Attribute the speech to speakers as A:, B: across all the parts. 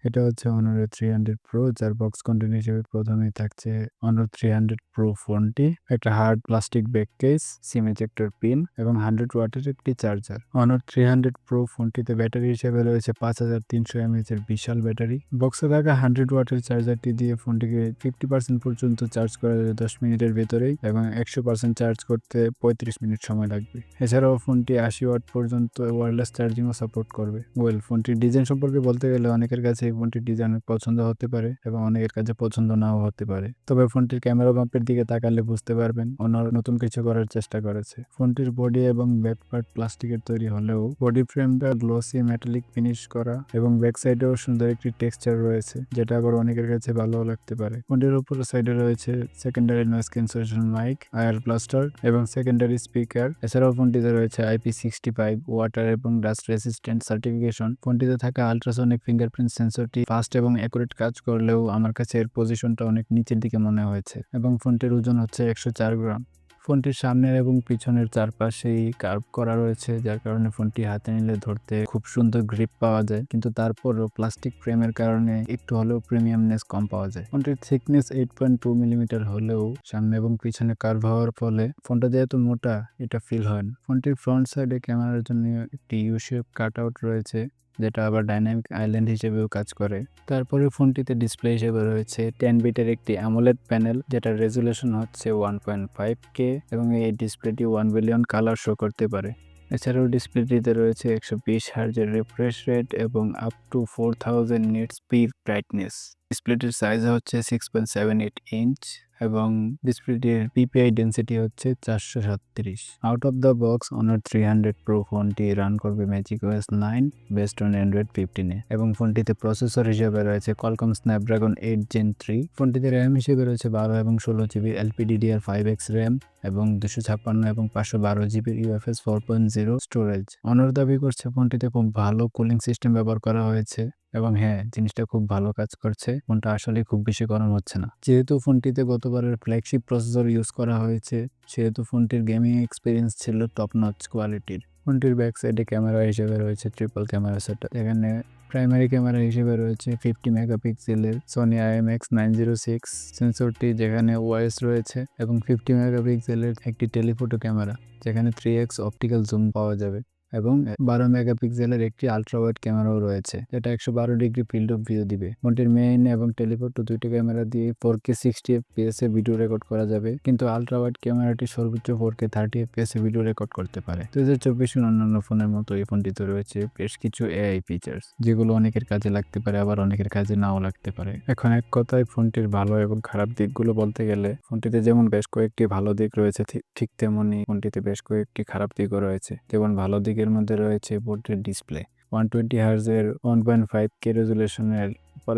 A: এটা হচ্ছে Honor 300 Pro, যার বক্স কন্টেন্ট হিসেবে প্রথমেই থাকছে Honor 300 Pro ফোনটি, একটা হার্ড প্লাস্টিক ব্যাক কেস, সিম এজেক্টর পিন এবং 100 ওয়াটের একটি চার্জার। Honor 300 Pro ফোনটিতে ব্যাটারি হিসেবে রয়েছে 5300 mAh এর বিশাল ব্যাটারি। বক্সে থাকা 100 ওয়াটের চার্জারটি দিয়ে ফোনটিকে 50% পর্যন্ত চার্জ করা যায় 10 মিনিটের ভেতরেই এবং 100% চার্জ করতে 35 মিনিট সময় লাগবে। এছাড়াও ফোনটি 80 ওয়াট পর্যন্ত ওয়্যারলেস চার্জিংও সাপোর্ট করবে। ফোনটির ডিজাইন সম্পর্কে বলতে গেলে অনেকের কাছে এই ফোনটির ডিজাইন পছন্দ হতে পারে এবং অনেকের কাছে পছন্দ নাও হতে পারে। তবে ফোনটির ক্যামেরা বাম্পের দিকে তাকালে বুঝতে পারবেন Honor নতুন কিছু করার চেষ্টা করেছে। ফোনটির বডি এবং ব্যাক পার্ট প্লাস্টিকের তৈরি হলেও বডি ফ্রেমটা গ্লসি মেটালিক ফিনিশ করা এবং ব্যাক সাইডেও সুন্দর একটি টেক্সচার রয়েছে, যেটা আবার অনেকের কাছে ভালো লাগতে পারে। ফোনটির উপর সাইডে রয়েছে সেকেন্ডারি নয়েজ ক্যান্সেলেশন মাইক, আয়ার ব্লাস্টার এবং সেকেন্ডারি স্পিকার। এছাড়াও ফোনটিতে রয়েছে IP65 ওয়াটার এবং ডাস্ট রেসিস্ট্যান্ট সার্টিফিকেশন। ফোনটিতে থাকা আল্ট্রাসনিক ফিঙ্গারপ্রিন্ট সেন্সরটি ফাস্ট এবং অ্যাকুরেট কাজ করলেও আমার কাছে এর পজিশনটা অনেক নিচের দিকে মনে হয়েছে এবং ফোনটির ওজন হচ্ছে 104 গ্রাম। ফোনটির সামনের এবং পিছনের চারপাশেই কার্ভ করা রয়েছে, যার কারণে ফোনটি হাতে নিলে ধরতে খুব সুন্দর গ্রিপ পাওয়া যায়, কিন্তু তারপরও প্লাস্টিক ফ্রেমের কারণে একটু হলেও প্রিমিয়ামনেস কম পাওয়া যায়। ফোনটির থিকনেস 8.2 মিলিমিটার হলেও সামনে এবং পিছনে কার্ভ হওয়ার ফলে ফোনটা যেহেতু মোটা, এটা ফিল হয় না। ফোনটির ফ্রন্ট সাইডে ক্যামেরার জন্য একটি ইউ শেপ কাট আউট রয়েছে, যেটা আবার ডাইনামিক আইল্যান্ড হিসেবেও কাজ করে। তারপরে ফোনটিতে ডিসপ্লে হিসেবে রয়েছে 10 বিটের একটি অ্যামোলেড প্যানেল, যেটার রেজুলেশন হচ্ছে 1.5K এবং এই ডিসপ্লেটি 1 বিলিয়ন কালার শো করতে পারে। এছাড়াও ডিসপ্লেটিতে রয়েছে 120 হার্জের রিফ্রেশ রেট এবং up to 4000 nits peak brightness. ডিসপ্লেটির সাইজ হচ্ছে 6.78 ইঞ্চ এবং ডিসপ্লেটির পিপিআই ডেন্সিটি হচ্ছে 437। Out of the box Honor 300 Pro ফোনটি রান করবে ম্যাজিকওএস 9 বেসড অন Android 15 এবং ফোনটিতে প্রসেসর হিসেবে রয়েছে Qualcomm Snapdragon 8 Gen 3। ফোনটিতে র্যাম হিসেবে রয়েছে 12 এবং 16 জিবি LPDDR5X র্যাম এবং 256 এবং 512 জিবি UFS 4.0 স্টোরেজ। Honor দাবি করছে ফোনটিতে খুব ভালো কুলিং সিস্টেম ব্যবহার করা হয়েছে এবং হ্যাঁ, জিনিসটা খুব ভালো কাজ করছে। ফোনটা আসলে খুব বেশি গরম হচ্ছে না। যেহেতু ফোনটিতে গতবারের ফ্ল্যাগশিপ প্রসেসর ইউজ করা হয়েছে, সেহেতু ফোনটির গেমিং এক্সপিরিয়েন্স ছিল টপ নচ কোয়ালিটির। ফোনটির ব্যাক সাইডে ক্যামেরা হিসেবে রয়েছে ট্রিপল ক্যামেরা সেটআপ। এখানে প্রাইমারি ক্যামেরা হিসেবে রয়েছে 50 মেগাপিক্সেলের Sony IMX906 সেন্সরটি, যেখানে ওআইএস রয়েছে এবং 50 মেগাপিক্সেলের একটি টেলিফোটো ক্যামেরা, যেখানে 3x অপটিক্যাল জুম পাওয়া যাবে এবং 12 মেগাপিক্সেলের একটি আলট্রা ওয়াইড ক্যামেরাও রয়েছে, যেটা 112 ডিগ্রি ফিল্ড অফ ভিউ দিবে। ফোনটির মেইন এবং টেলিফোটো দুইটি ক্যামেরা দিয়ে 4K 60 fps এ ভিডিও রেকর্ড করা যাবে, কিন্তু আলট্রা ওয়াইড ক্যামেরাটি সর্বোচ্চ 4K 30 fps এ ভিডিও রেকর্ড করতে পারে। 2024 অন্যান্য ফোনের মতো এই ফোনটিতে রয়েছে বেশ কিছু এআই ফিচার্স, যেগুলো অনেকের কাজে লাগতে পারে আবার অনেকের কাজে নাও লাগতে পারে। এখন এক কথায় ফোনটির ভালো এবং খারাপ দিকগুলো বলতে গেলে, ফোনটিতে যেমন বেশ কয়েকটি ভালো দিক রয়েছে, ঠিক তেমনি ফোনটিতে বেশ কয়েকটি খারাপ দিকও রয়েছে। যেমন ভালো দিকের মধ্যে রয়েছে বোর্ডের ডিসপ্লে, 120 হার্জের 1.5K রেজুলেশনের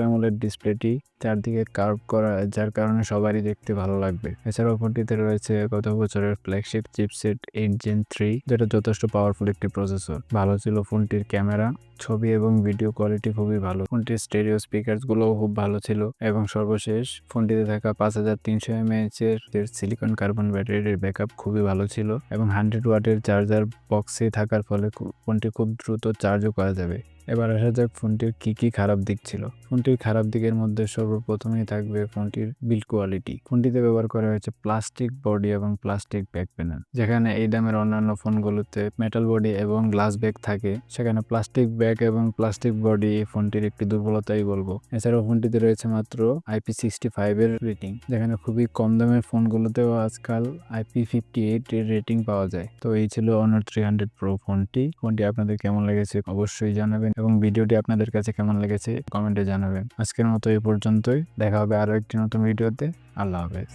A: AMOLED ডিসপ্লেটি চারদিকে কার্ভ করা, যার কারণে সবারই দেখতে ভালো লাগবে। এছাড়াও ফোনটিতে রয়েছে গত বছরের ফ্ল্যাগশিপ চিপসেট 8 Gen 3, যেটা যথেষ্ট পাওয়ারফুল একটি প্রসেসর। ভালো ছিল ফোনটির ক্যামেরা, ছবি এবং ভিডিও কোয়ালিটি খুবই ভালো। ফোনটির স্টেরিও স্পিকার গুলোও খুব ভালো ছিল এবং সর্বশেষ ফোনটিতে থাকা 5300 mAh এর সিলিকন কার্বন ব্যাটারির ব্যাকআপ খুবই ভালো ছিল এবং 100 ওয়াটের চার্জার বক্সে থাকার ফলে ফোনটি খুব দ্রুত চার্জও করা যাবে। এবার আসা যাক ফোনটির কি খারাপ দিক ছিল। ফোনটির খারাপ দিকের মধ্যে সর্বপ্রথমেই থাকবে ফোনটির বিল্ড কোয়ালিটি। ফোনটিতে ব্যবহার করা হয়েছে প্লাস্টিক বডি এবং প্লাস্টিক ব্যাক প্যানেল, যেখানে এই দামের অন্যান্য ফোনগুলোতে মেটাল বডি এবং গ্লাস ব্যাক থাকে, সেখানে প্লাস্টিক ব্যাক এবং প্লাস্টিক বডি এই ফোনটির একটি দুর্বলতাই বলবো। এছাড়াও ফোনটিতে রয়েছে মাত্র IP65 এর রেটিং, যেখানে খুবই কম দামের ফোনগুলোতেও আজকাল IP58 এর রেটিং পাওয়া যায়। তো এই ছিল Honor 300 Pro ফোনটি আপনাদের কেমন লেগেছে অবশ্যই জানাবেন এবং ভিডিওটি আপনাদের কাছে কেমন লেগেছে কমেন্টে জানাবেন। আজকের মতো এই পর্যন্তই, দেখা হবে আরো একটি নতুন ভিডিওতে। আল্লাহ হাফেজ।